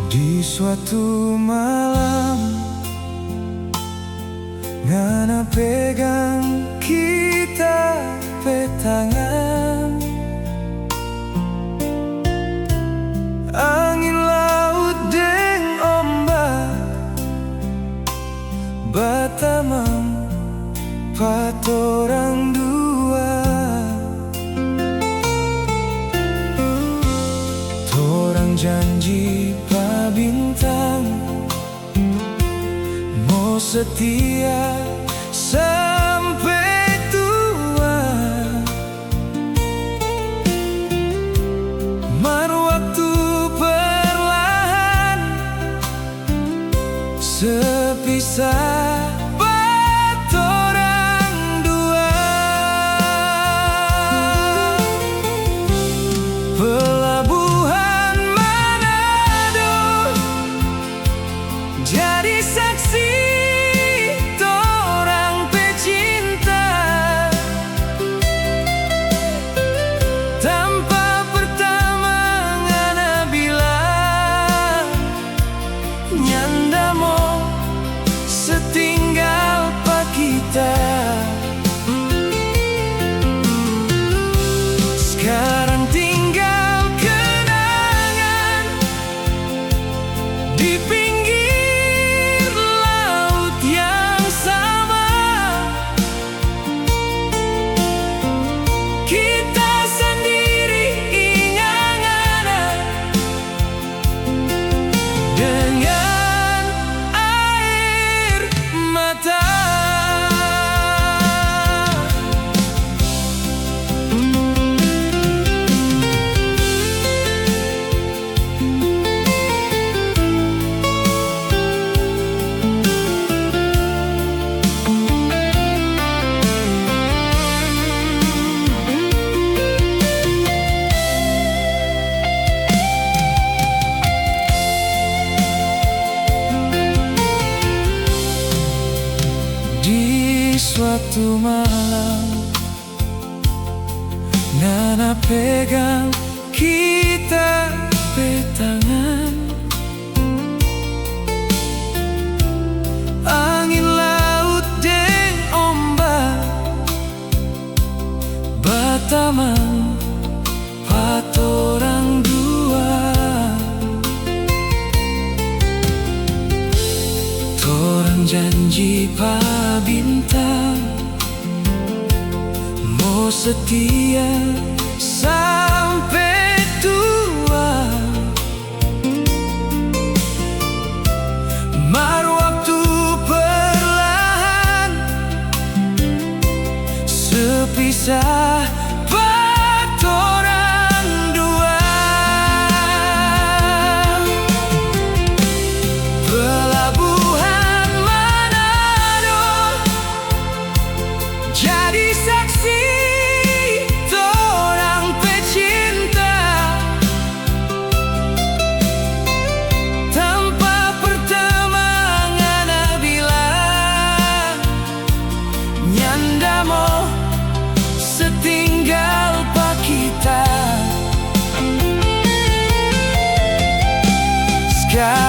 Di suatu malam, ngana pegang kita petangan. Angin laut deng ombak batamang patorang dua. Torang janji pa bintang mau setia sampai tua. Mar waktu perlahan sepisah patorang dua. Pelabuhan Manado jadi saksi torang pecinta. Tanpa pertama ngana bilang nyanda mo setinggal pa kita. Sekarang tinggal kenangan di pinggir laut yang sama. Kita sendiri ingat dengan air mata. Di suatu malam, ngana pegang kita petangan. Angin laut deng ombak batamang patorang dua. Torang janji pa bintang mau setia sampai tua. Mar waktu perlahan sepisah patorang dua. Pelabuhan Manado jadi saksi torang pecinta. Tanpa pertama ngana bilang nyanda mo setinggal pa kita. Sekarang